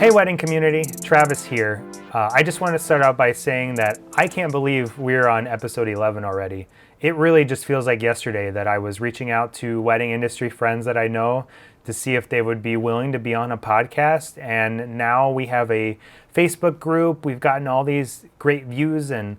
Hey wedding community, Travis here. I just want to start out by saying that I can't believe we're on episode 11 already. It really just feels like yesterday that I was reaching out to wedding industry friends that I know to see if they would be willing to be on a podcast, and now we have a Facebook group. We've gotten all these great views and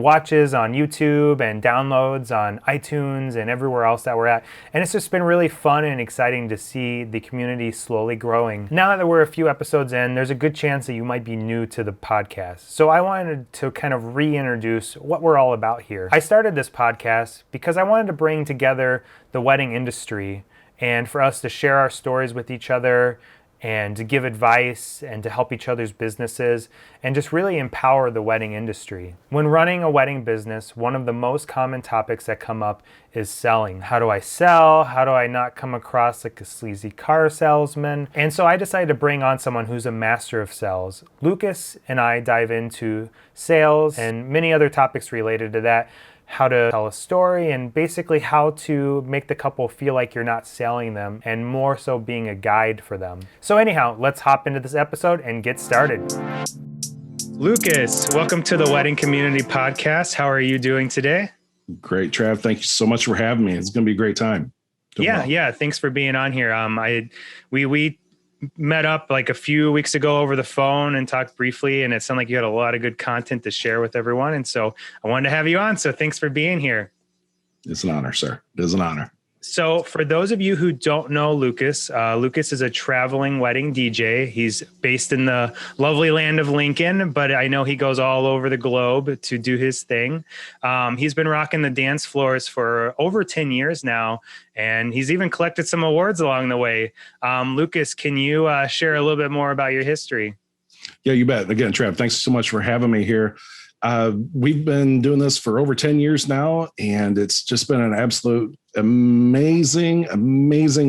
watches on YouTube and downloads on iTunes and everywhere else that we're at. And it's just been really fun and exciting to see the community slowly growing. Now that we're a few episodes in, there's a good chance that you might be new to the podcast. So I wanted to kind of reintroduce what we're all about here. I started this podcast because I wanted to bring together the wedding industry and for us to share our stories with each other and to give advice and to help each other's businesses and just really empower the wedding industry. When running a wedding business, one of the most common topics that come up is selling. How do I sell? How do I not come across like a sleazy car salesman? And so I decided to bring on someone who's a master of sales. Lucas and I dive into sales and many other topics related to that, how to tell a story, and basically how to make the couple feel like you're not selling them and more so being a guide for them. So anyhow, let's hop into this episode and get started. Lucas, welcome to the Wedding Community Podcast. How are you doing today? Great, Trav. Thank you so much for having me. It's going to be a great time. Yeah. Thanks for being on here. We met up like a few weeks ago over the phone and talked briefly, and it sounded like you had a lot of good content to share with everyone. And so I wanted to have you on. So thanks for being here. It's an honor, sir. It is an honor. So for those of you who don't know Lucas, Lucas is a traveling wedding DJ. He's based in the lovely land of Lincoln, but I know he goes all over the globe to do his thing. He's been rocking the dance floors for over 10 years now, and he's even collected some awards along the way. Lucas, can you share a little bit more about your history? Yeah, you bet. Again, Trav, thanks so much for having me here. We've been doing this for over 10 years now, and it's just been an absolute amazing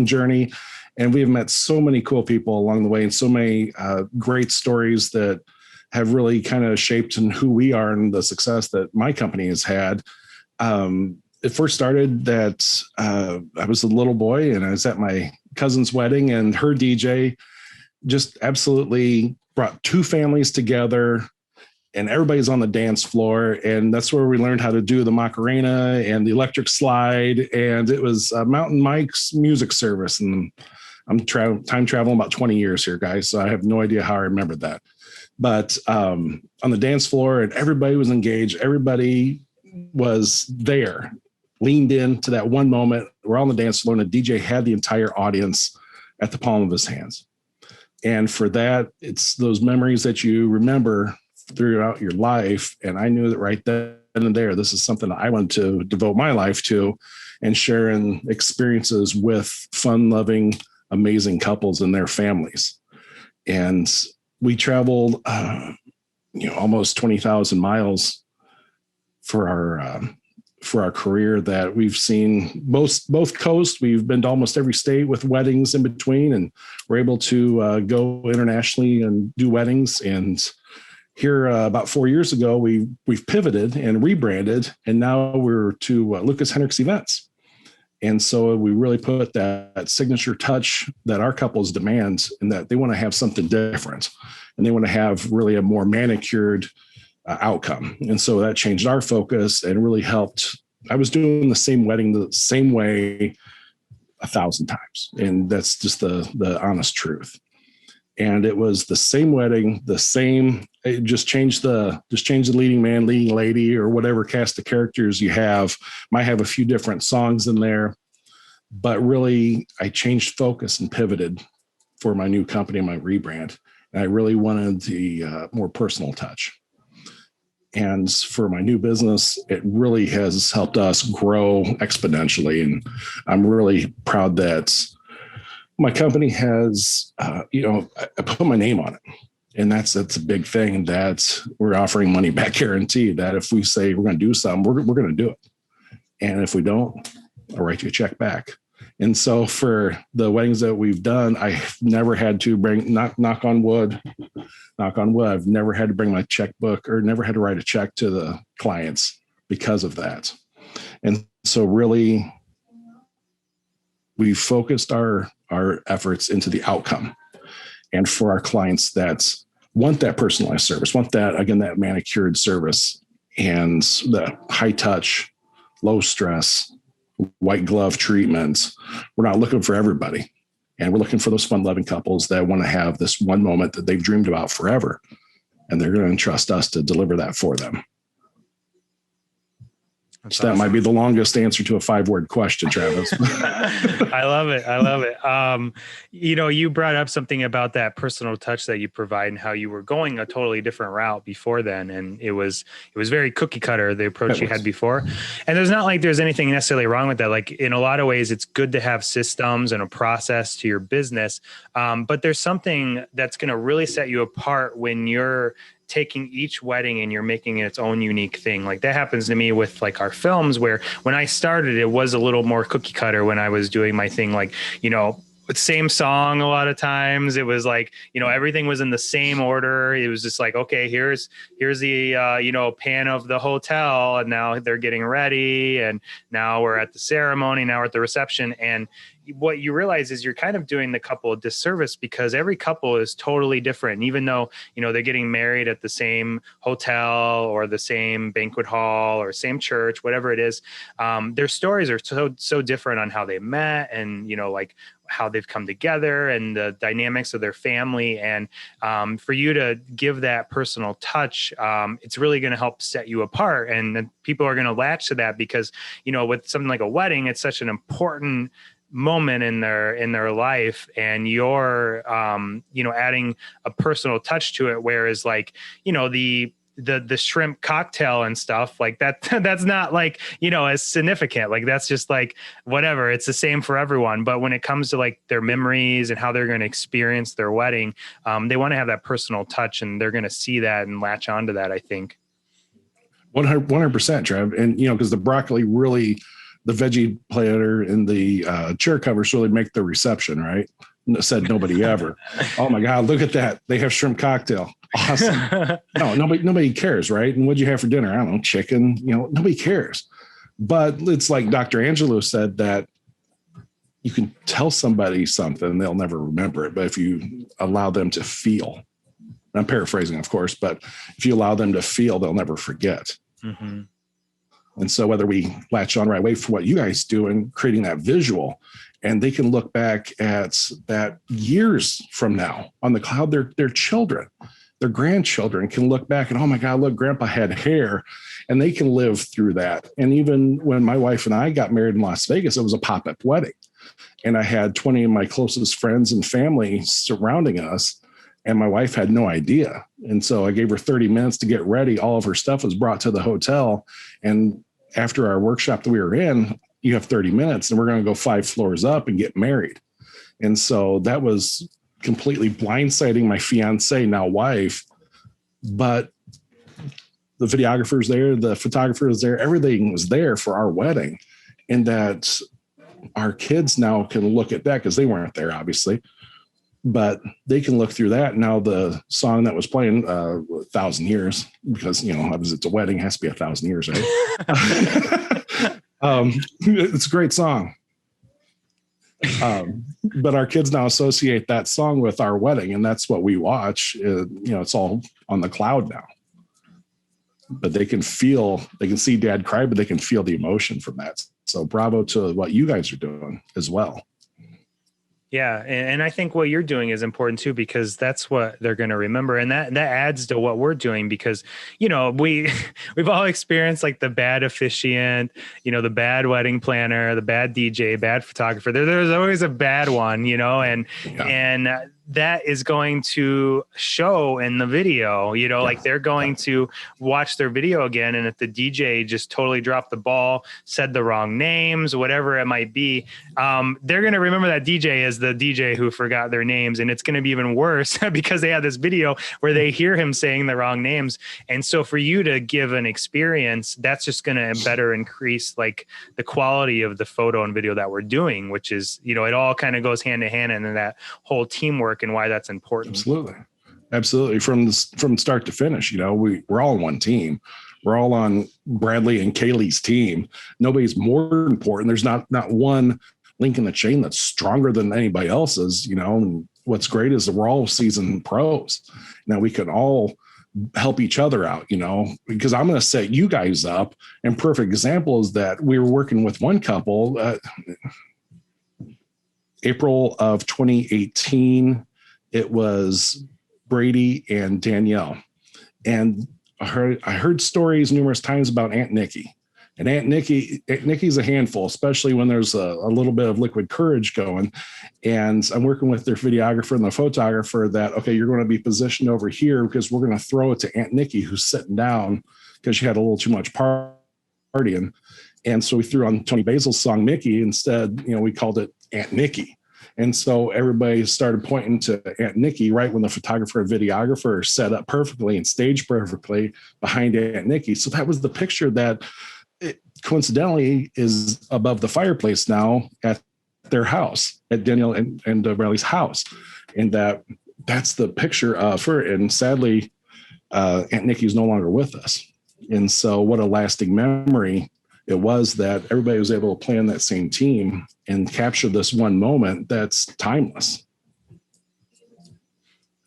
journey. And we've met so many cool people along the way and so many great stories that have really kind of shaped in who we are and the success that my company has had. It first started that I was a little boy and I was at my cousin's wedding, and her DJ just absolutely brought two families together, and everybody's on the dance floor. And that's where we learned how to do the Macarena and the electric slide. And it was Mountain Mike's music service. And I'm time traveling about 20 years here, guys. So I have no idea how I remembered that. But on the dance floor, and everybody was engaged. Everybody was there, leaned in to that one moment. We're on the dance floor, and the DJ had the entire audience at the palm of his hands. And for that, it's those memories that you remember throughout your life. And I knew that right then and there, this is something I wanted to devote my life to, and sharing experiences with fun-loving, amazing couples and their families. And we traveled, almost 20,000 miles for our career. That we've seen both coasts. We've been to almost every state with weddings in between, and we're able to go internationally and do weddings. And here about 4 years ago, we've pivoted and rebranded, and now we're to Lucas Henrichs events. And so we really put that signature touch that our couples demand, and that they want to have something different, and they want to have really a more manicured outcome. And so that changed our focus and really helped. I was doing the same wedding the same way 1,000 times, and that's just the honest truth. And it was the same wedding, it just changed the leading man, leading lady, or whatever cast of characters you have. Might have a few different songs in there, but really I changed focus and pivoted for my new company, my rebrand. And I really wanted the more personal touch. And for my new business, it really has helped us grow exponentially. And I'm really proud that my company has, I put my name on it, and that's a big thing, that we're offering money back guarantee, that if we say we're going to do something, we're going to do it. And if we don't, I'll write you a check back. And so for the weddings that we've done, I've never had to bring, knock on wood, I've never had to bring my checkbook or never had to write a check to the clients because of that. And so really, we focused our efforts into the outcome. And for our clients that want that personalized service, want that, again, that manicured service and the high touch, low stress, white glove treatment, we're not looking for everybody. And we're looking for those fun-loving couples that want to have this one moment that they've dreamed about forever. And they're going to entrust us to deliver that for them. That's so awesome. That might be the longest answer to a 5-word question, Travis. I love it. I love it. You brought up something about that personal touch that you provide and how you were going a totally different route before then. And it was very cookie cutter, the approach you had before. And there's not like there's anything necessarily wrong with that. Like in a lot of ways, it's good to have systems and a process to your business. But there's something that's going to really set you apart when you're taking each wedding and you're making it its own unique thing. Like that happens to me with like our films, where when I started, it was a little more cookie cutter when I was doing my thing, like, same song a lot of times. It was like, everything was in the same order. It was just like, okay, here's the, pan of the hotel, and now they're getting ready, and now we're at the ceremony, now we're at the reception. And what you realize is you're kind of doing the couple a disservice, because every couple is totally different. And even though, they're getting married at the same hotel or the same banquet hall or same church, whatever it is, their stories are so different on how they met and, like how they've come together and the dynamics of their family. And for you to give that personal touch, it's really going to help set you apart. And then people are going to latch to that because, with something like a wedding, it's such an important moment in their life, and you're adding a personal touch to it, whereas like the shrimp cocktail and stuff like that, that's not like as significant. Like that's just like whatever, it's the same for everyone. But when it comes to like their memories and how they're going to experience their wedding, they want to have that personal touch, and they're going to see that and latch onto that, I think. 100%, Trev. And because the broccoli really, the veggie platter and the chair covers really make the reception, right? Said nobody ever. Oh my God, look at that. They have shrimp cocktail. Awesome. No, nobody cares, right? And what'd you have for dinner? I don't know, chicken. Nobody cares. But it's like Dr. Angelo said, that you can tell somebody something, they'll never remember it. But if you allow them to feel, I'm paraphrasing, of course, but if you allow them to feel, they'll never forget. Mm-hmm. And so whether we latch on right away for what you guys do and creating that visual, and they can look back at that years from now on the cloud, their children, their grandchildren can look back and, oh my God, look, Grandpa had hair, and they can live through that. And even when my wife and I got married in Las Vegas, it was a pop-up wedding, and I had 20 of my closest friends and family surrounding us, and my wife had no idea. And so I gave her 30 minutes to get ready. All of her stuff was brought to the hotel, and after our workshop that we were in, you have 30 minutes and we're going to go 5 floors up and get married. And so that was completely blindsiding my fiance, now wife, but the videographer's there, the photographer is there, everything was there for our wedding. And that our kids now can look at that, because they weren't there, obviously, but they can look through that. Now the song that was playing 1,000 years, because obviously it's a wedding, it has to be 1,000 years, right? It's a great song. But our kids now associate that song with our wedding, and that's what we watch. It's all on the cloud now. But they can see Dad cry, but they can feel the emotion from that. So bravo to what you guys are doing as well. Yeah. And I think what you're doing is important too, because that's what they're going to remember. And that adds to what we're doing, because, we've all experienced like the bad officiant, the bad wedding planner, the bad DJ, bad photographer. There's always a bad one, and that is going to show in the video, like they're going to watch their video again. And if the DJ just totally dropped the ball, said the wrong names, whatever it might be, they're going to remember that DJ as the DJ who forgot their names. And it's going to be even worse because they have this video where they hear him saying the wrong names. And so for you to give an experience, that's just going to better increase like the quality of the photo and video that we're doing, which is, it all kind of goes hand in hand, and then that whole teamwork and why that's important. Absolutely. From start to finish, we're all on one team. We're all on Bradley and Kaylee's team. Nobody's more important. There's not one link in the chain that's stronger than anybody else's, and what's great is that we're all seasoned pros. Now we can all help each other out, because I'm going to set you guys up. And perfect example is that we were working with one couple, April of 2018. It was Brady and Danielle. And I heard stories numerous times about Aunt Nikki. And Aunt Nikki's a handful, especially when there's a little bit of liquid courage going. And I'm working with their videographer and the photographer that, okay, you're going to be positioned over here because we're going to throw it to Aunt Nikki, who's sitting down because she had a little too much partying. And so we threw on Tony Basil's song, Mickey. Instead, we called it Aunt Nikki. And so everybody started pointing to Aunt Nikki right when the photographer and videographer set up perfectly and staged perfectly behind Aunt Nikki. So that was the picture that coincidentally is above the fireplace now at their house, at Danielle and Riley's house. And that's the picture of her. And sadly, Aunt Nikki is no longer with us. And so what a lasting memory it was that everybody was able to play on that same team and capture this one moment that's timeless.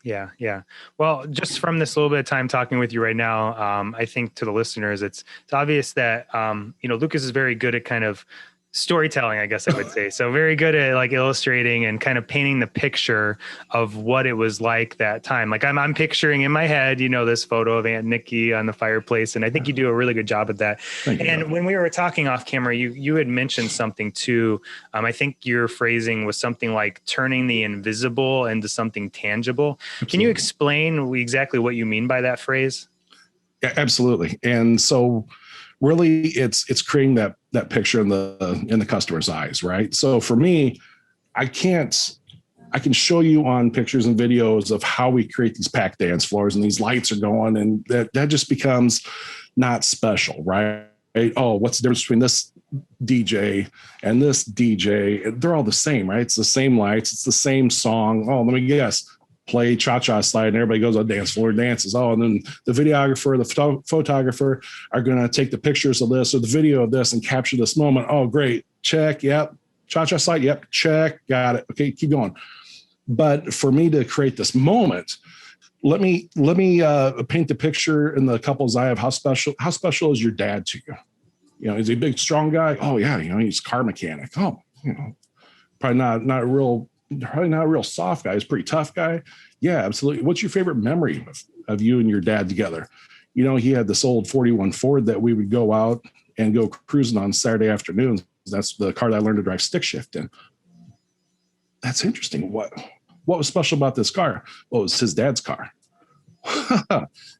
Yeah. Yeah. Well, just from this little bit of time talking with you right now, I think to the listeners, it's obvious that, Lucas is very good at kind of storytelling, I guess I would say. So very good at like illustrating and kind of painting the picture of what it was like that time. Like I'm picturing in my head, this photo of Aunt Nikki on the fireplace. And I think you do a really good job at that. And when we were talking off camera, you had mentioned something too. I think your phrasing was something like turning the invisible into something tangible. Absolutely. Can you explain exactly what you mean by that phrase? Yeah, absolutely. And so really it's creating that picture in the customer's eyes, right? So for me, I can show you on pictures and videos of how we create these packed dance floors and these lights are going, and that just becomes not special, right? Oh, what's the difference between this DJ and this DJ? They're all the same, right? It's the same lights, it's the same song. Oh, let me guess. Play cha-cha slide and everybody goes on dance floor, dances. Oh, and then the videographer, the photographer are going to take the pictures of this or the video of this and capture this moment. Oh, great. Check. Yep. Cha-cha slide. Yep. Check. Got it. Okay. Keep going. But for me to create this moment, let me paint the picture in the couple's eye of how special is your dad to you? Is he a big, strong guy? Oh yeah. He's a car mechanic. Oh, probably not a real soft guy. He's a pretty tough guy. Yeah, absolutely. What's your favorite memory of you and your dad together? He had this old 41 Ford that we would go out and go cruising on Saturday afternoons. That's the car that I learned to drive stick shift in. That's interesting. What was special about this car? Well, it was his dad's car.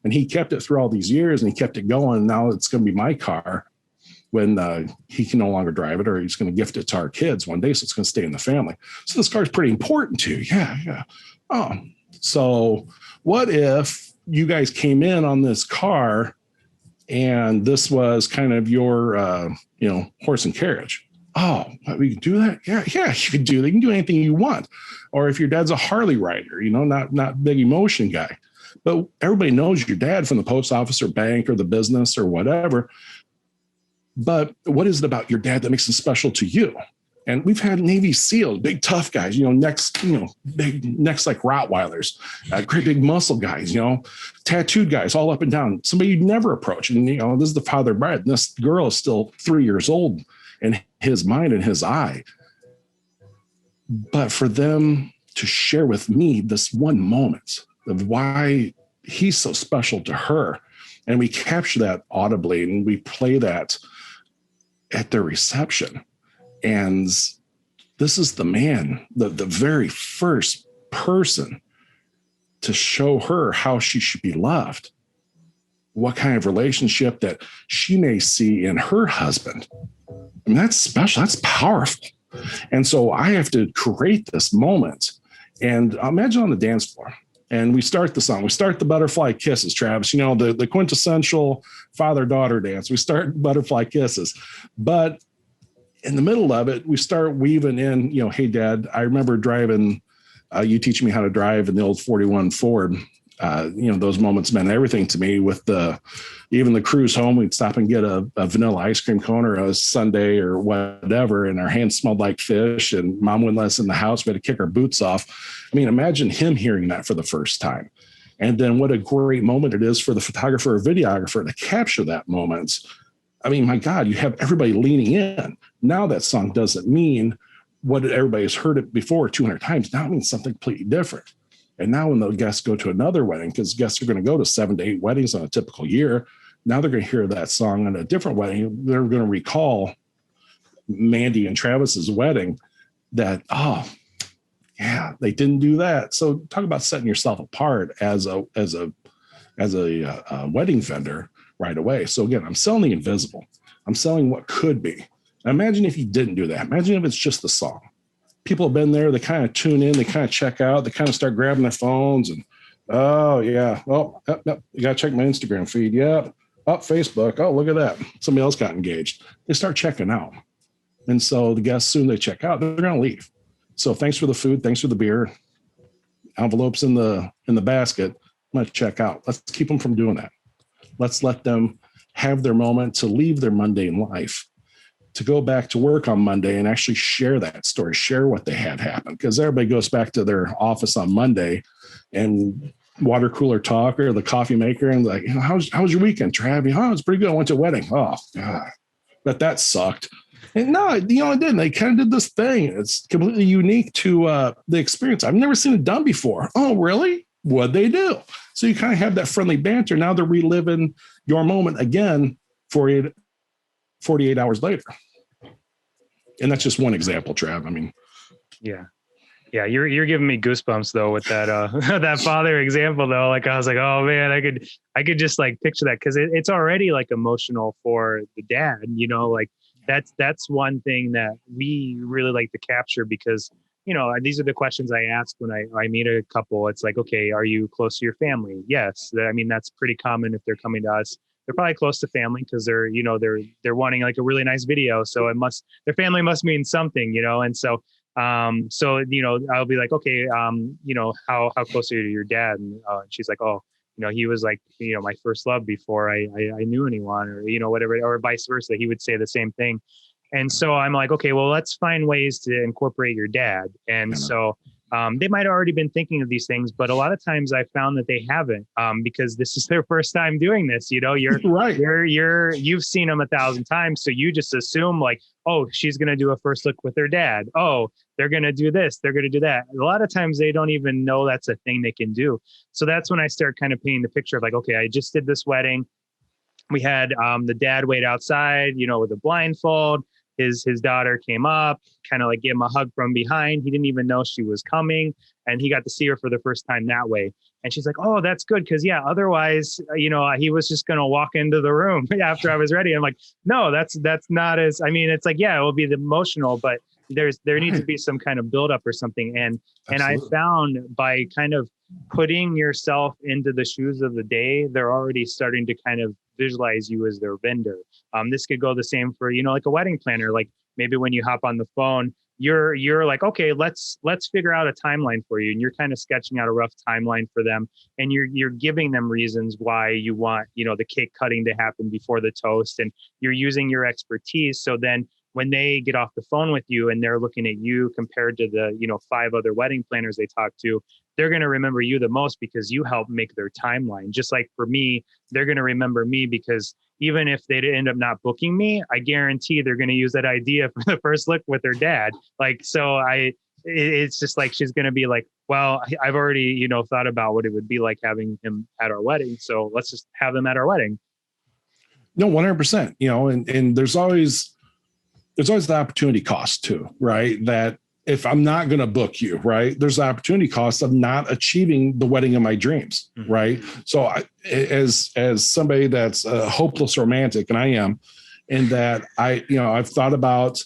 And he kept it through all these years and he kept it going. Now it's going to be my car when he can no longer drive it, or he's going to gift it to our kids one day. So it's going to stay in the family. So this car is pretty important to you. Yeah. Oh, so what if you guys came in on this car and this was kind of your, horse and carriage? Oh, we can do that. Yeah. You can do that. You can do anything you want. Or if your dad's a Harley rider, not big emotion guy, but everybody knows your dad from the post office or bank or the business or whatever. But what is it about your dad that makes him special to you? And we've had Navy SEALs, big tough guys, big necks like Rottweilers, great big muscle guys, tattooed guys all up and down, somebody you'd never approach. And, this is the father bride. And this girl is still 3 years old in his mind and his eye. But for them to share with me this one moment of why he's so special to her, and we capture that audibly and we play that at their reception. And this is the man, the very first person to show her how she should be loved, what kind of relationship that she may see in her husband. That's special. That's powerful. And so I have to create this moment. And imagine on the dance floor. And we start the song. We start the butterfly kisses, Travis, the quintessential father-daughter dance. We start butterfly kisses. But in the middle of it, we start weaving in, hey, Dad, I remember driving, you teaching me how to drive in the old 41 Ford. Those moments meant everything to me. With even the cruise home, we'd stop and get a vanilla ice cream cone or a sundae or whatever, and our hands smelled like fish, and mom wouldn't let us in the house. We had to kick our boots off. I mean, imagine him hearing that for the first time. And then what a great moment it is for the photographer or videographer to capture that moment. I mean, my God, you have everybody leaning in. Now that song doesn't mean what everybody has heard it before 200 times. Now it means something completely different. And now when the guests go to another wedding, because guests are going to go to 7 to 8 weddings on a typical year, now they're going to hear that song on a different wedding. They're going to recall Mandy and Travis's wedding that, oh, yeah, they didn't do that. So talk about setting yourself apart as a wedding vendor right away. So again, I'm selling the invisible. I'm selling what could be. Now imagine if you didn't do that. Imagine if it's just the song. People have been there. They kind of tune in. They kind of check out. They kind of start grabbing their phones and, oh, yeah. Oh, yep. You got to check my Instagram feed. Yep. Oh, Facebook. Oh, look at that. Somebody else got engaged. They start checking out. And so the guests, soon they check out, they're going to leave. So thanks for the food. Thanks for the beer. Envelopes in the basket. I'm going to check out. Let's keep them from doing that. Let's let them have their moment to leave their mundane life, to go back to work on Monday and actually share that story, share what they had happen. Because everybody goes back to their office on Monday and water cooler talk or the coffee maker and like, how was your weekend, Trav? Oh, it's pretty good. I went to a wedding. Oh, God, but that sucked. And no, it didn't. They kind of did this thing. It's completely unique to the experience. I've never seen it done before. Oh, really? What'd they do? So you kind of have that friendly banter. Now they're reliving your moment again 48 hours later. And that's just one example, Trav. I mean, yeah, you're giving me goosebumps though with that that father example though. Like I was like, oh man, I could just like picture that, because it's already like emotional for the dad. Like that's one thing that we really like to capture, because these are the questions I ask when I meet a couple. It's like, okay, are you close to your family? Yes. I mean, that's pretty common if they're coming to us. They're probably close to family because they're wanting like a really nice video. So their family must mean something, and so I'll be like, okay, how close are you to your dad? And she's like, oh, he was like, my first love before I knew anyone, or whatever, or vice versa. He would say the same thing. And so I'm like, okay, well, let's find ways to incorporate your dad. And so they might have already been thinking of these things, but a lot of times I found that they haven't, because this is their first time doing this. You're right. You've seen them 1,000 times. So you just assume like, oh, she's going to do a first look with her dad. Oh, they're going to do this. They're going to do that. A lot of times they don't even know that's a thing they can do. So that's when I start kind of painting the picture of like, okay, I just did this wedding. We had the dad wait outside, with a blindfold. His daughter came up, kind of like gave him a hug from behind. He didn't even know she was coming, and he got to see her for the first time that way. And she's like, "Oh, that's good, because otherwise, he was just gonna walk into the room after I was ready." I'm like, "No, that's not as. I mean, it's like, yeah, it will be the emotional, but there needs to be some kind of buildup or something." And I found by kind of putting yourself into the shoes of the day, they're already starting to kind of visualize you as their vendor. This could go the same for, like a wedding planner. Like maybe when you hop on the phone, you're like, okay, let's figure out a timeline for you. And you're kind of sketching out a rough timeline for them. And you're giving them reasons why you want, the cake cutting to happen before the toast. And you're using your expertise. So then when they get off the phone with you and they're looking at you compared to the, 5 other wedding planners they talk to, they're going to remember you the most because you helped make their timeline. Just like for me, they're going to remember me because even if they end up not booking me, I guarantee they're going to use that idea for the first look with their dad. Like, so it's just like, she's going to be like, well, I've already, thought about what it would be like having him at our wedding. So let's just have them at our wedding. No, 100%, and there's always the opportunity cost too, right? That if I'm not going to book you, right, there's the opportunity cost of not achieving the wedding of my dreams, right? So as somebody that's a hopeless romantic, and I am, in that I've thought about,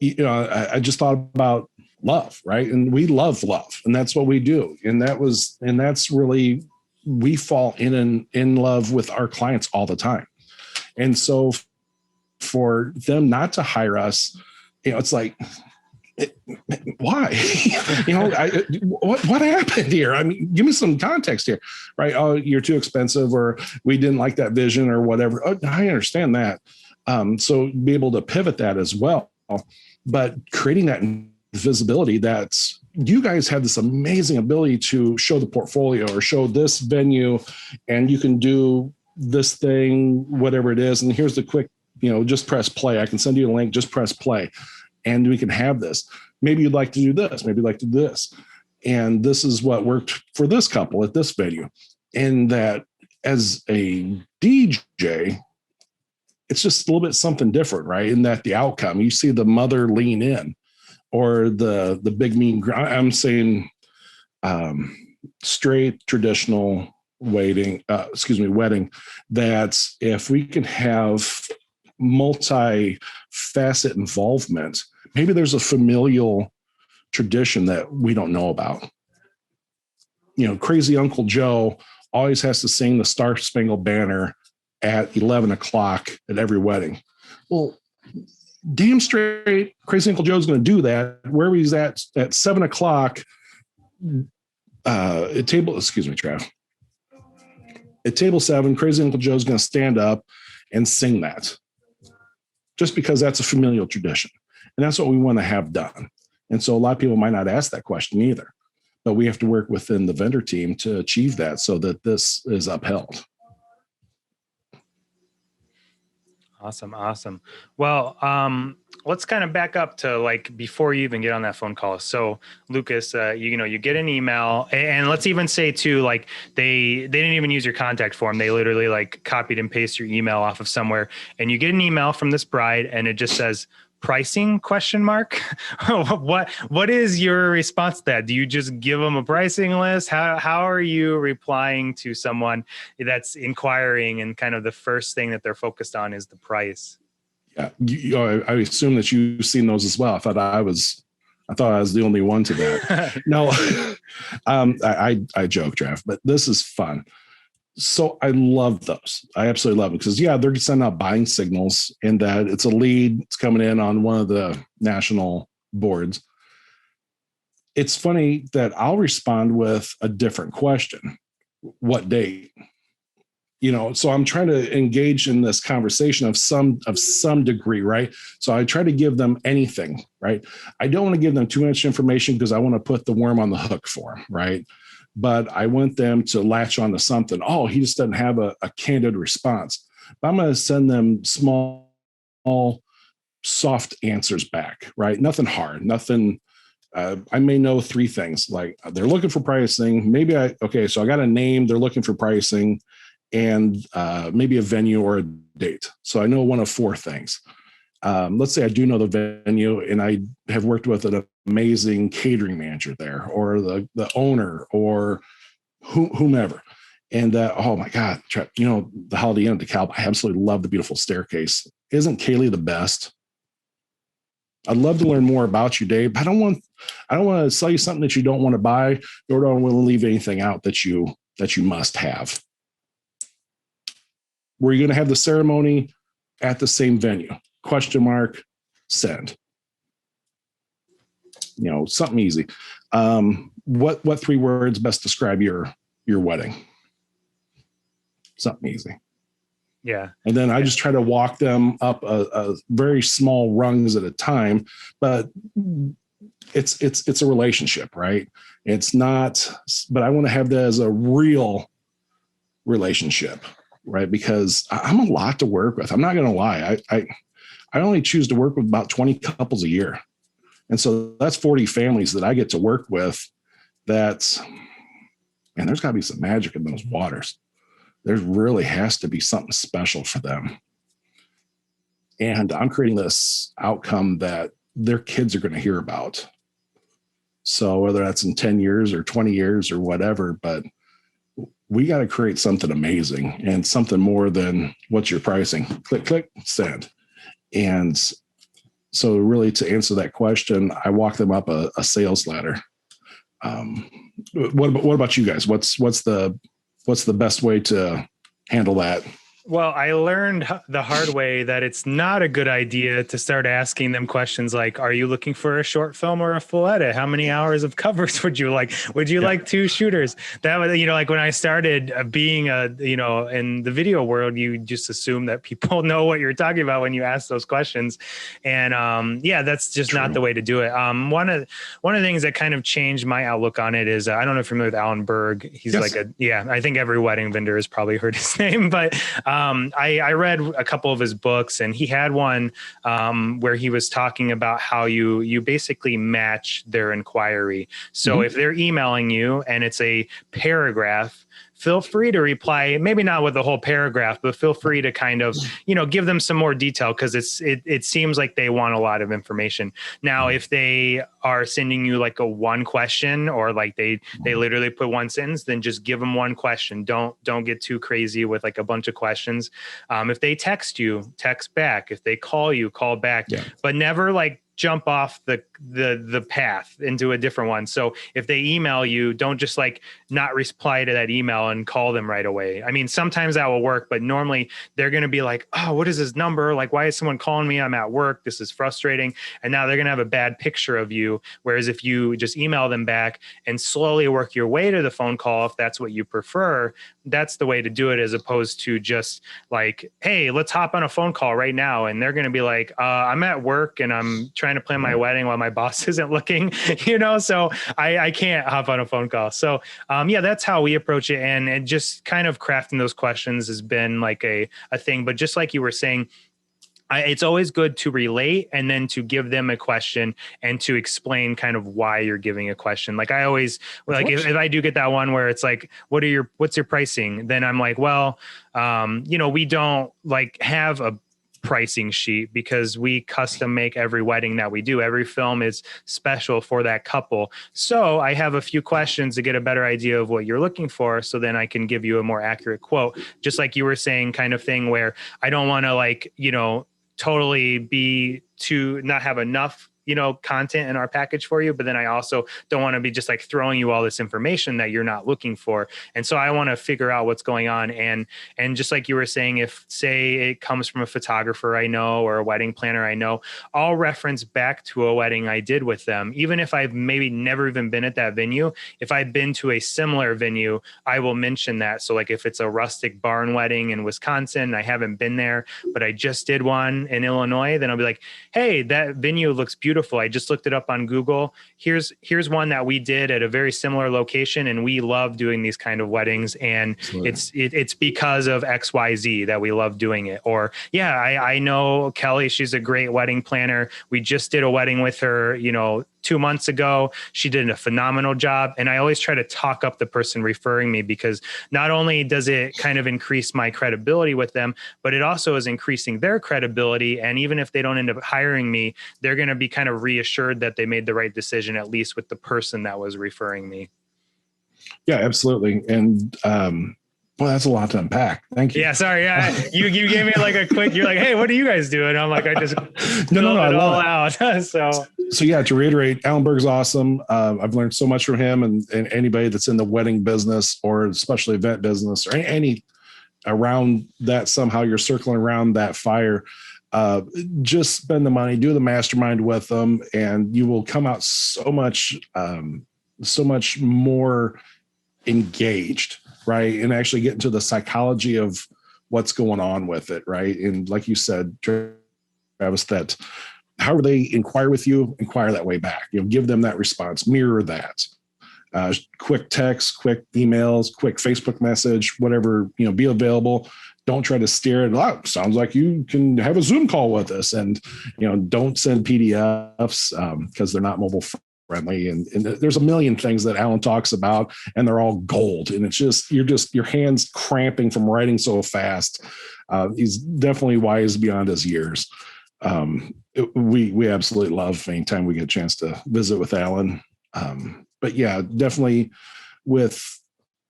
I just thought about love, right? And we love love, and that's what we do. And that's really, we fall in love with our clients all the time. And so for them not to hire us, it's like, Why? What happened here? I mean, give me some context here, right? Oh, you're too expensive, or we didn't like that vision, or whatever. Oh, I understand that. So be able to pivot that as well, but creating that visibility, that's, you guys have this amazing ability to show the portfolio or show this venue, and you can do this thing, whatever it is. And here's the quick, just press play. I can send you a link, just press play, and we can have this. Maybe you'd like to do this. Maybe you'd like to do this. And this is what worked for this couple at this venue. And that as a DJ, it's just a little bit something different, right? In that the outcome, you see the mother lean in, or the big mean, I'm saying straight traditional wedding, that if we can have multi-facet involvement, maybe there's a familial tradition that we don't know about. Crazy Uncle Joe always has to sing the Star Spangled Banner at 11 o'clock at every wedding. Well, damn straight, Crazy Uncle Joe's going to do that wherever he's at 7 o'clock at table, Trav. At table 7, Crazy Uncle Joe's going to stand up and sing that, just because that's a familial tradition. And that's what we want to have done. And so a lot of people might not ask that question either, but we have to work within the vendor team to achieve that so that this is upheld. Awesome. Well, let's kind of back up to like before you even get on that phone call. So Lucas, you get an email, and let's even say too, like they didn't even use your contact form. They literally like copied and pasted your email off of somewhere, and you get an email from this bride, and it just says pricing ? What is your response to that? Do you just give them a pricing list? How are you replying to someone that's inquiring, and kind of the first thing that they're focused on is the price? Yeah, I assume that you've seen those as well. I thought I was the only one to that. No, I joke, Trav, but this is fun. So I love those. I absolutely love them because, they're sending out buying signals, and that it's a lead. It's coming in on one of the national boards. It's funny that I'll respond with a different question. What date? So I'm trying to engage in this conversation of some degree, right? So I try to give them anything, right? I don't want to give them too much information because I want to put the worm on the hook for them, right? But I want them to latch on to something. Oh, he just doesn't have a candid response. But I'm going to send them small, soft answers back, right? Nothing hard, nothing. I may know 3 things, like they're looking for pricing. So I got a name, they're looking for pricing, and maybe a venue or a date. So I know one of 4 things. Let's say I do know the venue, and I have worked with an amazing catering manager there, or the owner, or whomever. And oh my God, the Holiday Inn at DeKalb, I absolutely love the beautiful staircase. Isn't Kaylee the best? I'd love to learn more about you, Dave. I don't want to sell you something that you don't want to buy, nor do I want to leave anything out that you must have. Were you going to have the ceremony at the same venue? ? Send. Something easy. What 3 words best describe your wedding? Something easy. Yeah. And then I just try to walk them up a very small rungs at a time, but it's a relationship, right? It's not, but I want to have that as a real relationship, right? Because I'm a lot to work with. I'm not going to lie. I only choose to work with about 20 couples a year. And so that's 40 families that I get to work with. There's got to be some magic in those waters. There really has to be something special for them. And I'm creating this outcome that their kids are going to hear about. So whether that's in 10 years or 20 years or whatever, but we got to create something amazing and something more than what's your pricing. Click, send. And so really to answer that question, I walk them up a sales ladder. What about you guys? What's the best way to handle that Well, I learned the hard way that it's not a good idea to start asking them questions like, are you looking for a short film or a full edit? How many hours of covers would you like? Would you Yeah. like two shooters? That was, like when I started being in the video world, you just assume that people know what you're talking about when you ask those questions. And yeah, that's just not True. the way to do it. One of the things that kind of changed my outlook on it is, I don't know if you're familiar with Alan Berg. He's Yes. I think every wedding vendor has probably heard his name, but I read a couple of his books, and he had one where he was talking about how you basically match their inquiry. So if they're emailing you and it's a paragraph, feel free to reply, maybe not with the whole paragraph, but feel free to kind of, give them some more detail, because it seems like they want a lot of information. Now, if they are sending you like a one question, or like they literally put one sentence, then just give them one question. Don't get too crazy with like a bunch of questions. If they text you, text back. If they call you, call back, but never like jump off the path into a different one. So if they email you, don't just like not reply to that email and call them right away. I mean, sometimes that will work, but normally they're going to be like, oh, what is this number? Like, why is someone calling me? I'm at work. This is frustrating. And now they're going to have a bad picture of you. Whereas if you just email them back and slowly work your way to the phone call, if that's what you prefer, that's the way to do it, as opposed to just like, hey, let's hop on a phone call right now. And they're going to be like, I'm at work and I'm trying to plan my wedding while my boss isn't looking, so I can't hop on a phone call. So yeah, that's how we approach it. And just kind of crafting those questions has been like a thing. But just like you were saying, it's always good to relate and then to give them a question and to explain kind of why you're giving a question. Like I always, like if I do get that one where it's like, what's your pricing? Then I'm like, well, we don't like have a pricing sheet, because we custom make every wedding that we do. Every film is special for that couple. So I have a few questions to get a better idea of what you're looking for. So then I can give you a more accurate quote, just like you were saying, kind of thing, where I don't want to like, totally be to not have enough content in our package for you, but then I also don't want to be just like throwing you all this information that you're not looking for. And so I want to figure out what's going on. And just like you were saying, if say it comes from a photographer I know or a wedding planner I know, I'll reference back to a wedding I did with them. Even if I've maybe never even been at that venue, if I've been to a similar venue, I will mention that. So like if it's a rustic barn wedding in Wisconsin, I haven't been there, but I just did one in Illinois, then I'll be like, hey, that venue looks beautiful. I just looked it up on Google. Here's one that we did at a very similar location, and we love doing these kind of weddings. And it's because of XYZ that we love doing it. Or yeah, I know Kelly, she's a great wedding planner. We just did a wedding with her, 2 months ago. She did a phenomenal job. And I always try to talk up the person referring me, because not only does it kind of increase my credibility with them, but it also is increasing their credibility. And even if they don't end up hiring me, they're going to be kind of reassured that they made the right decision, at least with the person that was referring me. Yeah, absolutely. And, well, that's a lot to unpack. Thank you. Yeah, sorry. Yeah, you gave me like a quick. You're like, "Hey, what do you guys do?" And I'm like, "I just no, I love it out." So yeah, to reiterate, Alan Berg's awesome. I've learned so much from him, and anybody that's in the wedding business or especially event business or any around that, somehow you're circling around that fire. Just spend the money, do the mastermind with them, and you will come out so much more engaged. Right. And actually get into the psychology of what's going on with it. Right. And like you said, Travis, that however they inquire with you, inquire that way back, give them that response, mirror that, quick text, quick emails, quick Facebook message, whatever, be available. Don't try to steer it. Oh, sounds like you can have a Zoom call with us, and, don't send PDFs because they're not mobile friendly. And there's a million things that Alan talks about, and they're all gold. And it's just, your hands cramping from writing so fast. He's definitely wise beyond his years. We absolutely love anytime we get a chance to visit with Alan. But yeah, definitely with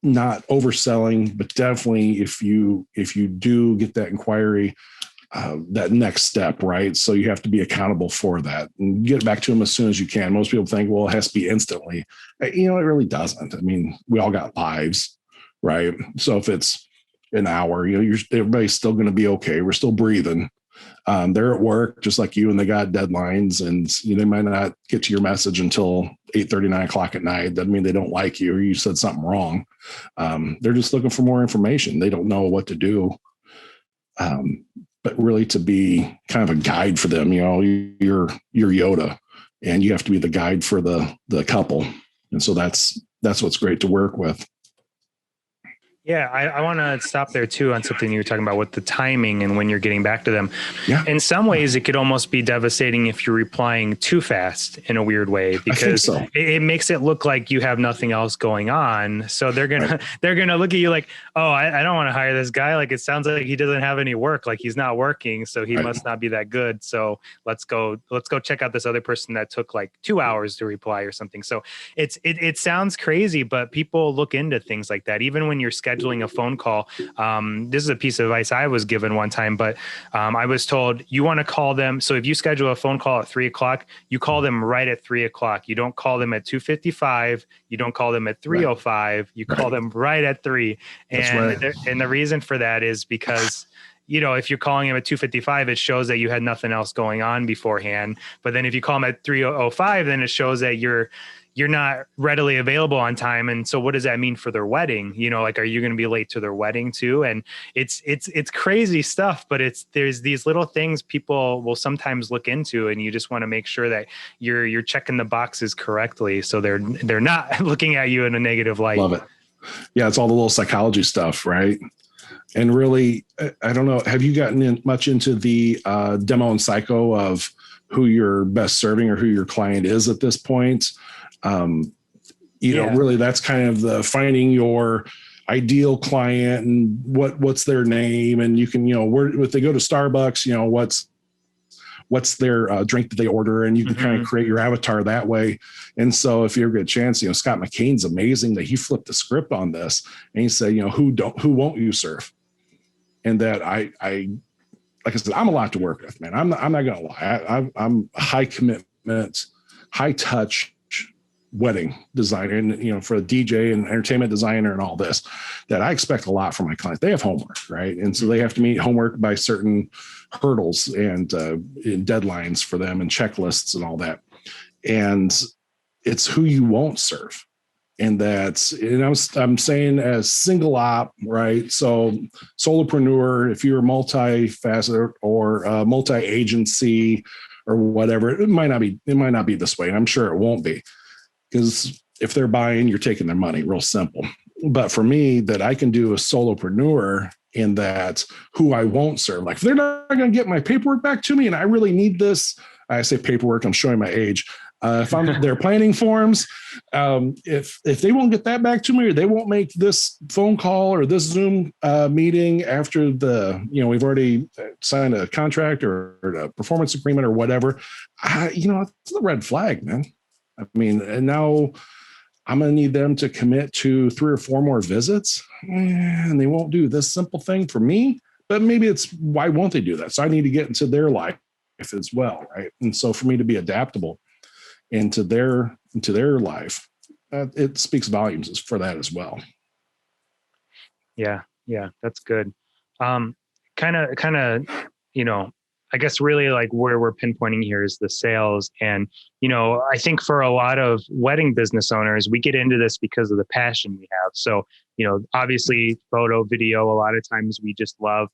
not overselling, but definitely if you do get that inquiry, that next step, right? So you have to be accountable for that and get it back to them as soon as you can. Most people think, well, it has to be instantly. It really doesn't. I mean, we all got lives, right? So if it's an hour. Everybody's still going to be okay. We're still breathing. They're at work just like you, and they got deadlines, and they might not get to your message until 8:30, 9 o'clock at night. Doesn't mean they don't like you or you said something wrong. They're just looking for more information. They don't know what to do. But really to be kind of a guide for them, you're Yoda, and you have to be the guide for the couple. And so that's what's great to work with. Yeah, I want to stop there too on something you were talking about with the timing and when you're getting back to them. Yeah. In some ways, it could almost be devastating if you're replying too fast in a weird way, because it makes it look like you have nothing else going on. So they're gonna look at you like, oh, I don't want to hire this guy. Like, it sounds like he doesn't have any work. Like, he's not working, so he must not be that good. So let's go check out this other person that took like 2 hours to reply or something. So it sounds crazy, but people look into things like that. Even when you're scheduling a phone call. This is a piece of advice I was given one time, but I was told you want to call them. So if you schedule a phone call at 3 o'clock, you call them right at 3 o'clock. You don't call them at 2:55. You don't call them at 3:05. You call them right at 3. And the reason for that is because if you're calling him at 2:55, it shows that you had nothing else going on beforehand. But then if you call him at 3:05, then it shows that you're not readily available on time. And so what does that mean for their wedding? Like, are you going to be late to their wedding too? And it's crazy stuff, but there's these little things people will sometimes look into, and you just want to make sure that you're checking the boxes correctly. So they're not looking at you in a negative light. Love it. Yeah. It's all the little psychology stuff, right? And really, I don't know, have you gotten much into the demo and psycho of who you're best serving or who your client is at this point? Really that's kind of the finding your ideal client and what's their name. And you can, if they go to Starbucks, what's their drink that they order, and you can kind of create your avatar that way. And so if you ever get a chance, Scott McCain's amazing that he flipped the script on this and he said, who won't you serve? And that I like I said, I'm a lot to work with, man. I'm not going to lie. I'm a high commitment, high touch wedding designer, and for a DJ and entertainment designer and all this, that I expect a lot from my clients. They have homework, right? And so they have to meet homework by certain hurdles and deadlines for them and checklists and all that. And it's who you won't serve. And I'm saying as single op, right? So solopreneur, if you're multifaceted or multi-agency or whatever, it might not be this way. And I'm sure it won't be. Because if they're buying, you're taking their money, real simple. But for me, that I can do a solopreneur in that who I won't serve. Like, if they're not going to get my paperwork back to me and I really need this, I say paperwork, I'm showing my age. If I'm their planning forms, if they won't get that back to me, or they won't make this phone call or this Zoom meeting after we've already signed a contract or a performance agreement or whatever, it's a red flag, man. I mean, and now I'm going to need them to commit to 3 or 4 more visits, and they won't do this simple thing for me, but maybe it's why won't they do that? So I need to get into their life as well. Right. And so for me to be adaptable into their life, it speaks volumes for that as well. Yeah. That's good. Kind of, I guess really like where we're pinpointing here is the sales. And, I think for a lot of wedding business owners, we get into this because of the passion we have. So, obviously photo, video, a lot of times we just love,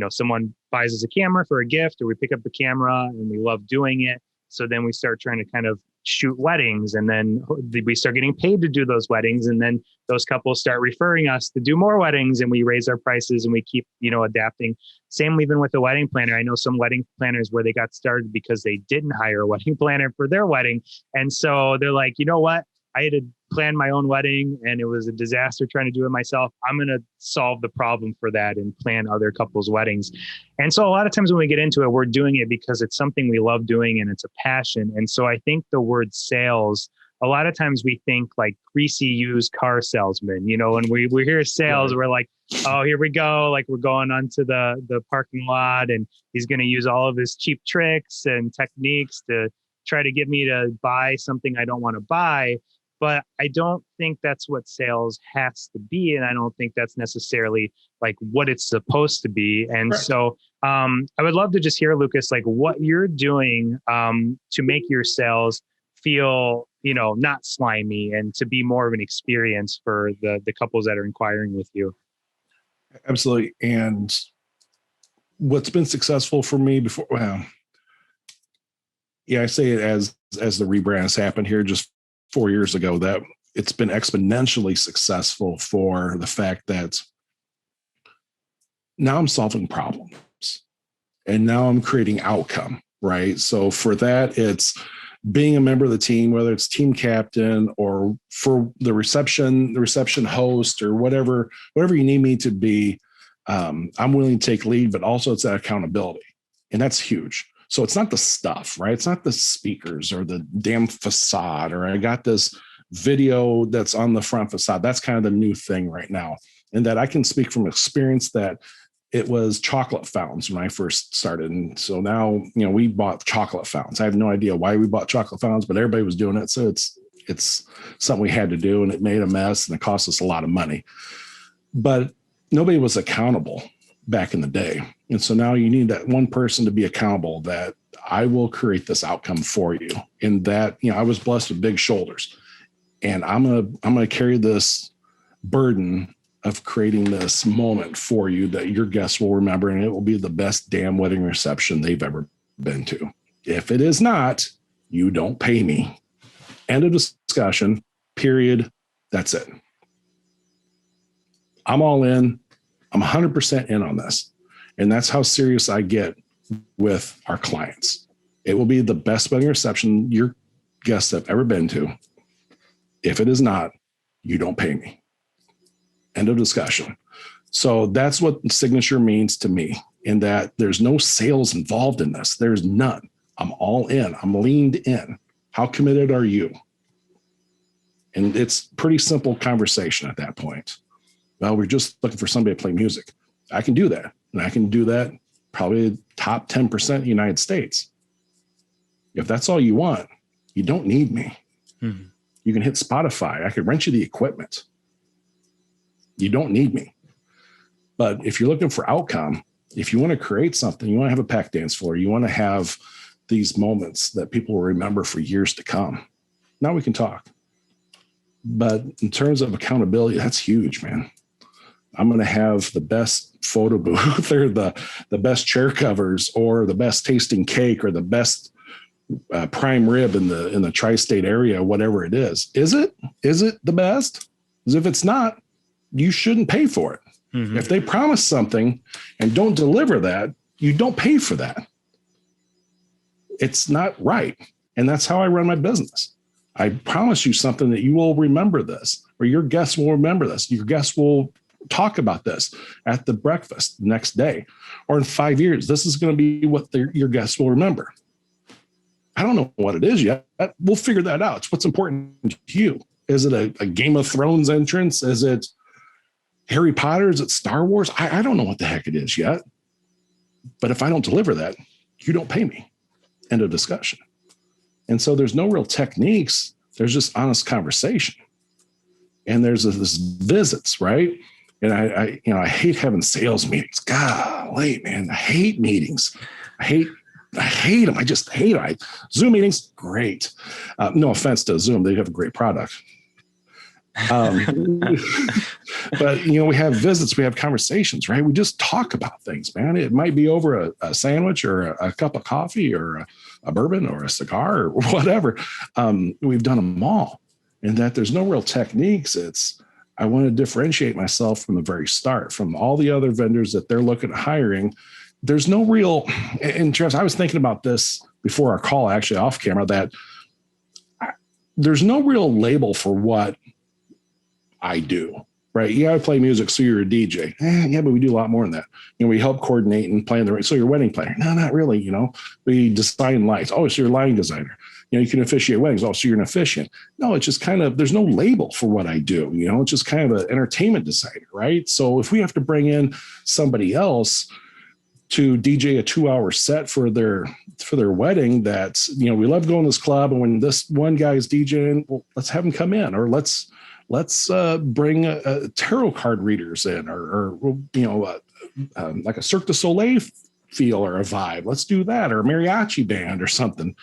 someone buys us a camera for a gift, or we pick up the camera and we love doing it. So then we start trying to kind of shoot weddings, and then we start getting paid to do those weddings. And then those couples start referring us to do more weddings, and we raise our prices and we keep, adapting. Same even with the wedding planner. I know some wedding planners where they got started because they didn't hire a wedding planner for their wedding. And so they're like, you know what? I had to plan my own wedding and it was a disaster trying to do it myself. I'm going to solve the problem for that and plan other couples' weddings. And so a lot of times when we get into it, we're doing it because it's something we love doing and it's a passion. And so I think the word sales, a lot of times we think like greasy used car salesman, when we hear sales, we're like, oh, here we go. Like, we're going onto the parking lot and he's going to use all of his cheap tricks and techniques to try to get me to buy something I don't want to buy. but I don't think that's what sales has to be. And I don't think that's necessarily like what it's supposed to be. And Correct. so I would love to just hear, Lucas, like what you're doing to make your sales feel, not slimy and to be more of an experience for the couples that are inquiring with you. Absolutely. And what's been successful for me before, well, yeah, I say it as the rebrand has happened here just 4 years ago, that it's been exponentially successful for the fact that now I'm solving problems and now I'm creating outcome, right? So for that, it's being a member of the team, whether it's team captain or for the reception host or whatever you need me to be. I'm willing to take lead, but also it's that accountability. And that's huge. So it's not the stuff, right? It's not the speakers or the damn facade, or I got this video that's on the front facade. That's kind of the new thing right now. And that I can speak from experience that it was chocolate fountains when I first started. And so now, we bought chocolate fountains. I have no idea why we bought chocolate fountains, but everybody was doing it. So it's something we had to do, and it made a mess and it cost us a lot of money. But nobody was accountable back in the day. And so now you need that one person to be accountable, that I will create this outcome for you. And that, I was blessed with big shoulders, and I'm going to carry this burden of creating this moment for you that your guests will remember, and it will be the best damn wedding reception they've ever been to. If it is not, you don't pay me. End of discussion, period. That's it. I'm all in. I'm 100% in on this. And that's how serious I get with our clients. It will be the best wedding reception your guests have ever been to. If it is not, you don't pay me. End of discussion. So that's what signature means to me, in that there's no sales involved in this. There's none. I'm all in. I'm leaned in. How committed are you? And it's pretty simple conversation at that point. Well, we're just looking for somebody to play music. I can do that. And I can do that probably top 10% of the United States. If that's all you want, you don't need me. Mm-hmm. You can hit Spotify. I could rent you the equipment. You don't need me. But if you're looking for outcome, if you want to create something, you want to have a packed dance floor, you want to have these moments that people will remember for years to come. Now we can talk. But in terms of accountability, that's huge, man. I'm going to have the best photo booth or the best chair covers or the best tasting cake or the best prime rib in the tri-state area, whatever it is. Is it the best? Because if it's not, you shouldn't pay for it. Mm-hmm. If they promise something and don't deliver that, you don't pay for that. It's not right. And that's how I run my business. I promise you something that you will remember this, or your guests will remember this. Your guests will talk about this at the breakfast the next day, or in 5 years. This is going to be what your guests will remember. I don't know what it is yet. We'll figure that out. It's what's important to you. Is it a Game of Thrones entrance? Is it Harry Potter? Is it Star Wars? I don't know what the heck it is yet. But if I don't deliver that, you don't pay me. End of discussion. And so there's no real techniques. There's just honest conversation. And there's this visits, right? And I hate having sales meetings. Golly, man, I hate meetings. I hate them. I just hate them. Zoom meetings, great. No offense to Zoom. They have a great product. But, we have visits, we have conversations, right? We just talk about things, man. It might be over a sandwich or a cup of coffee or a bourbon or a cigar or whatever. We've done them all. And that there's no real techniques. I want to differentiate myself from the very start, from all the other vendors that they're looking at hiring. There's no real, in terms, I was thinking about this before our call, actually off camera, that there's no real label for what I do, right? Yeah, I play music, so you're a DJ. Yeah, but we do a lot more than that. We help coordinate and plan so you're a wedding planner. No, not really. We design lights. Oh, so you're a lighting designer. You can officiate weddings. Oh, so you're an officiant. No, it's just kind of, there's no label for what I do. It's just kind of an entertainment designer, right? So if we have to bring in somebody else, to DJ a 2-hour set for their wedding. That's, we love going to this club, and when this one guy is DJing, well, let's have him come in, or let's bring tarot card readers in, or like a Cirque du Soleil feel or a vibe. Let's do that, or a mariachi band or something.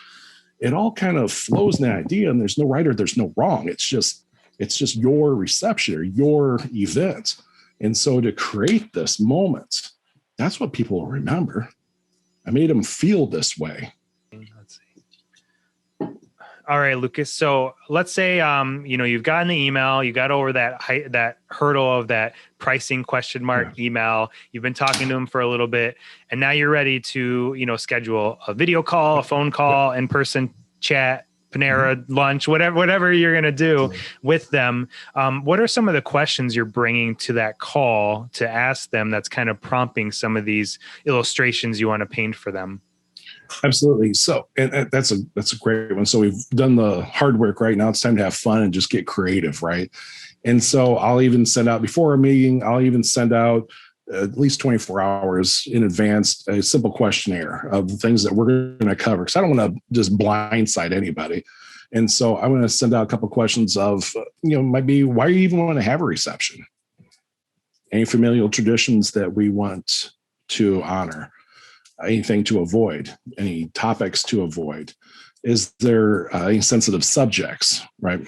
It all kind of flows in the idea, and there's no right or there's no wrong. It's just your reception or your event. And so to create this moment, that's what people will remember. I made them feel this way. Let's see. All right, Lucas. So let's say, you've gotten the email, you got over that hurdle of that pricing question mark email. You've been talking to them for a little bit, and now you're ready to, schedule a video call, a phone call, in-person chat, Panera lunch, whatever you're going to do with them. What are some of the questions you're bringing to that call to ask them that's kind of prompting some of these illustrations you want to paint for them? Absolutely. So, and that's a great one. So we've done the hard work. Right now it's time to have fun and just get creative. Right. And so I'll even send out before a meeting, at least 24 hours in advance, a simple questionnaire of the things that we're going to cover. Cause I don't want to just blindside anybody. And so I'm going to send out a couple of questions of, might be, why you even want to have a reception? Any familial traditions that we want to honor? Anything to avoid? Any topics to avoid? Is there any sensitive subjects, right?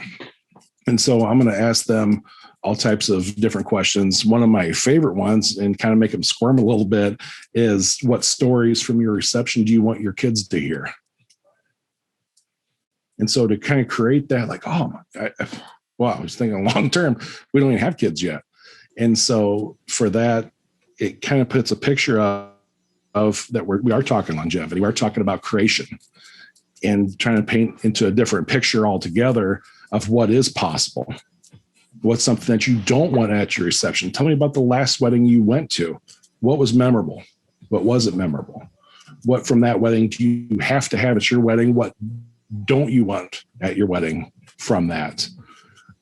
And so I'm going to ask them all types of different questions. One of my favorite ones, and kind of make them squirm a little bit, is what stories from your reception do you want your kids to hear? And so to kind of create that, like, I was thinking long term, we don't even have kids yet. And so for that, it kind of puts a picture of that we are talking longevity. We are talking about creation and trying to paint into a different picture altogether of what is possible. What's something that you don't want at your reception? Tell me about the last wedding you went to. What was memorable? What wasn't memorable? What from that wedding do you have to have at your wedding? What don't you want at your wedding from that?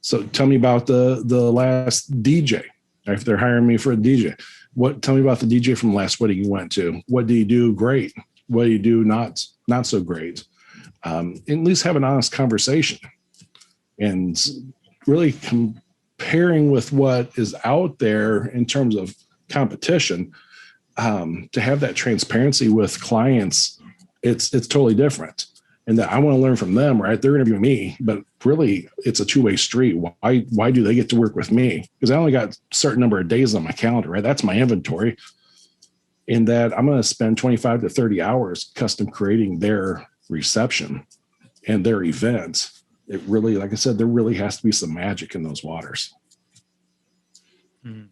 So tell me about the last DJ. If they're hiring me for a DJ, tell me about the DJ from the last wedding you went to. What do you do great? What do you do not so great? At least have an honest conversation, and really comparing with what is out there in terms of competition, to have that transparency with clients. It's totally different. And that I want to learn from them, right? They're interviewing me, but really it's a two-way street. Why do they get to work with me? Because I only got a certain number of days on my calendar, right? That's my inventory. In that I'm going to spend 25 to 30 hours custom creating their reception and their event. It really, like I said, there really has to be some magic in those waters. Mm.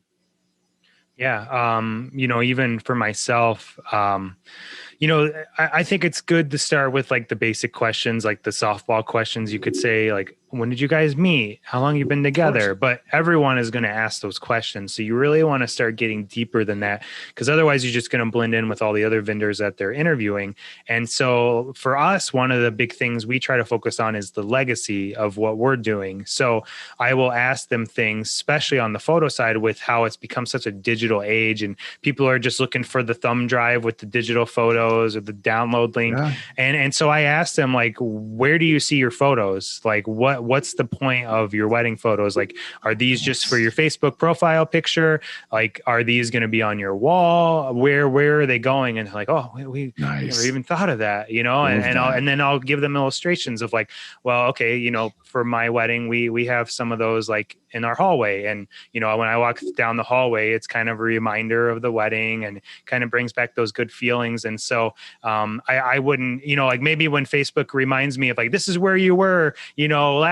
Yeah. Even for myself, I think it's good to start with like the basic questions, like the softball questions. You could say like, when did you guys meet? How long you been together? But everyone is going to ask those questions. So you really want to start getting deeper than that, because otherwise you're just going to blend in with all the other vendors that they're interviewing. And so for us, one of the big things we try to focus on is the legacy of what we're doing. So I will ask them things, especially on the photo side, with how it's become such a digital age and people are just looking for the thumb drive with the digital photos or the download link. Yeah. And so I asked them, like, where do you see your photos? Like, what's the point of your wedding photos? Like, are these just for your Facebook profile picture? Like, are these going to be on your wall? Where are they going? And like, oh, we never even thought of that, and then I'll give them illustrations of like, well, okay, for my wedding, we have some of those like in our hallway. And, when I walk down the hallway, it's kind of a reminder of the wedding and kind of brings back those good feelings. And so I wouldn't, like maybe when Facebook reminds me of like, this is where you were,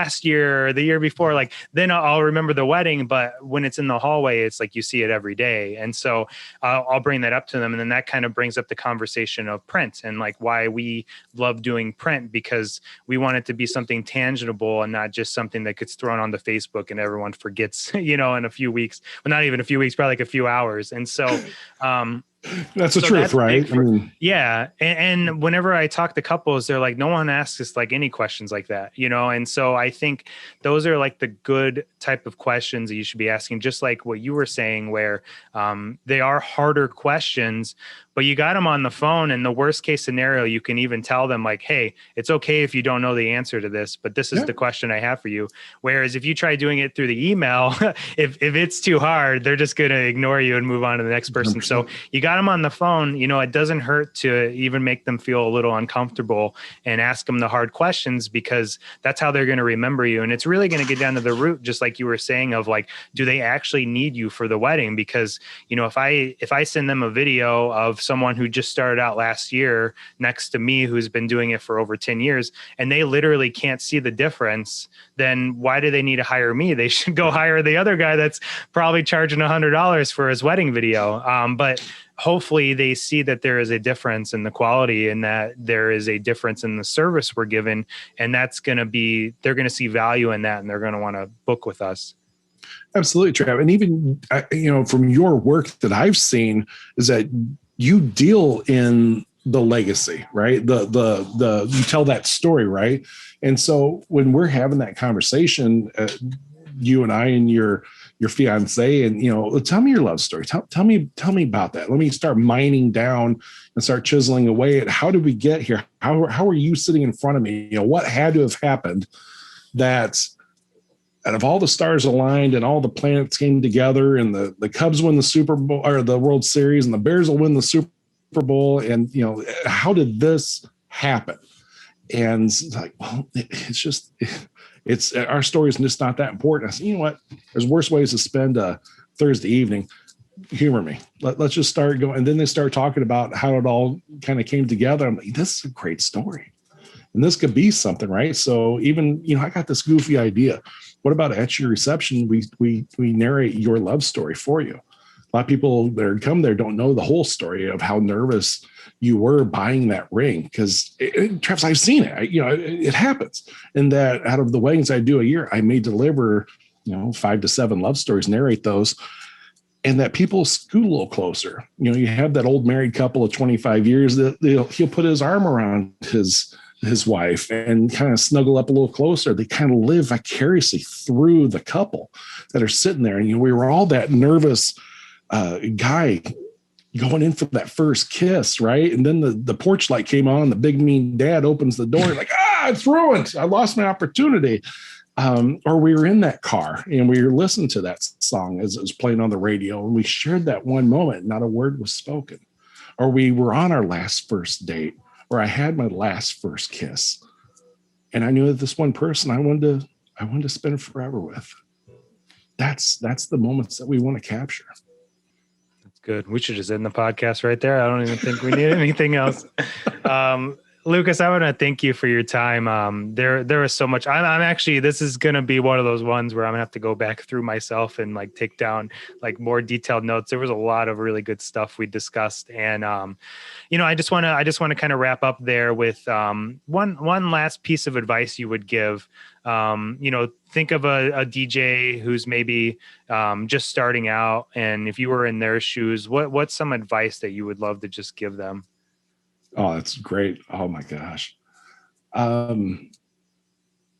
last year or the year before, like then I'll remember the wedding. But when it's in the hallway, it's like you see it every day. And so I'll bring that up to them. And then that kind of brings up the conversation of print and like why we love doing print, because we want it to be something tangible and not just something that gets thrown onto Facebook and everyone forgets, in a few weeks. Well, not even a few weeks, probably like a few hours. And so that's the truth, right? Yeah. And whenever I talk to couples, they're like, no one asks us like any questions like that, And so I think those are like the good type of questions that you should be asking, just like what you were saying, where they are harder questions but you got them on the phone, and the worst case scenario, you can even tell them like, hey, it's okay if you don't know the answer to this, but this is the question I have for you. Whereas if you try doing it through the email, if it's too hard, they're just going to ignore you and move on to the next person. 100%. So you got them on the phone, it doesn't hurt to even make them feel a little uncomfortable and ask them the hard questions, because that's how they're going to remember you. And it's really going to get down to the root, just like you were saying, of like, do they actually need you for the wedding? Because, if I send them a video of someone who just started out last year next to me, who's been doing it for over 10 years, and they literally can't see the difference, then why do they need to hire me? They should go hire the other guy that's probably charging $100 for his wedding video. But hopefully they see that there is a difference in the quality, and that there is a difference in the service we're given. And they're going to see value in that, and they're going to want to book with us. Absolutely, Trav. And even, from your work that I've seen, is that you deal in the legacy, right? The you tell that story, right? And so when we're having that conversation, you and I and your fiance, and tell me your love story. Tell me about that. Let me start mining down and start chiseling away at how did we get here? How are you sitting in front of me? What had to have happened that out of all the stars aligned and all the planets came together, and the Cubs win the Super Bowl or the World Series, and the Bears will win the Super Bowl, and how did this happen? And it's like, well, it's our story is just not that important. I said, you know what? There's worse ways to spend a Thursday evening. Humor me. Let's just start going. And then they start talking about how it all kind of came together. I'm like, this is a great story, and this could be something, right? So even I got this goofy idea. What about at your reception, we narrate your love story for you? A lot of people that come there don't know the whole story of how nervous you were buying that ring, because Travis, I've seen it. It happens. And that out of the weddings I do a year, I may deliver 5 to 7 love stories, narrate those, and that people scoot a little closer. You have that old married couple of 25 years that he'll put his arm around his wife and kind of snuggle up a little closer. They kind of live vicariously through the couple that are sitting there. And we were all that nervous guy going in for that first kiss, right? And then the porch light came on. The big mean dad opens the door, like, it's ruined. I lost my opportunity. Or we were in that car and we were listening to that song as it was playing on the radio, and we shared that one moment. Not a word was spoken. Or we were on our last first date, or I had my last first kiss, and I knew that this one person I wanted to spend forever with. That's the moments that we want to capture. That's good. We should just end the podcast right there. I don't even think we need anything else. Lucas, I want to thank you for your time. There was so much. I'm actually, this is going to be one of those ones where I'm gonna have to go back through myself and like take down like more detailed notes. There was a lot of really good stuff we discussed, and I just want to kind of wrap up there with one last piece of advice you would give. Think of a DJ who's maybe just starting out, and if you were in their shoes, what's some advice that you would love to just give them? Oh, that's great. Oh my gosh. You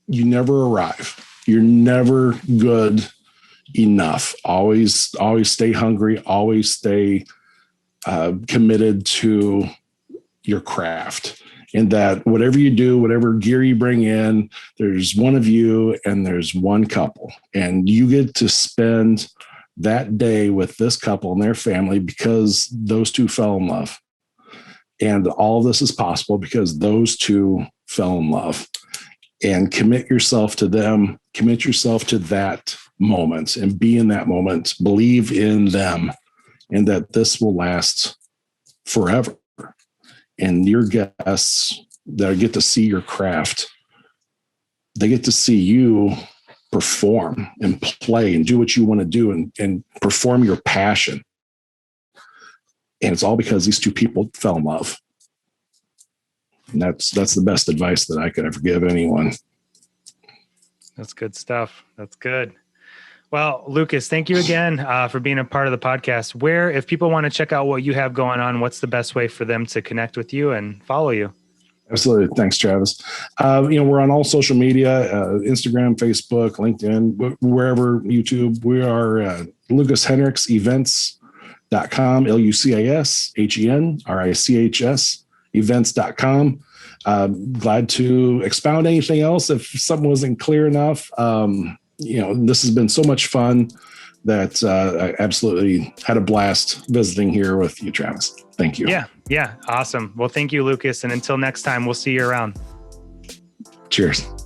never arrive. You're never good enough. Always stay hungry. Always stay committed to your craft. And that whatever you do, whatever gear you bring in, there's one of you and there's one couple. And you get to spend that day with this couple and their family because those two fell in love. And all this is possible because those two fell in love. And commit yourself to them, commit yourself to that moment and be in that moment, believe in them, and that this will last forever. And your guests that get to see your craft, they get to see you perform and play and do what you want to do and perform your passion. And it's all because these two people fell in love. And that's the best advice that I could ever give anyone. That's good stuff. That's good. Well, Lucas, thank you again for being a part of the podcast. If people want to check out what you have going on, what's the best way for them to connect with you and follow you? Absolutely. Thanks, Travis. We're on all social media, Instagram, Facebook, LinkedIn, wherever, YouTube. We are Lucas Henrichs Events lucashenrichs.com, LUCASHENRICHS, events.com. Glad to expound anything else if something wasn't clear enough. This has been so much fun that I absolutely had a blast visiting here with you, Travis. Thank you. Yeah. Awesome. Well, thank you, Lucas. And until next time, we'll see you around. Cheers.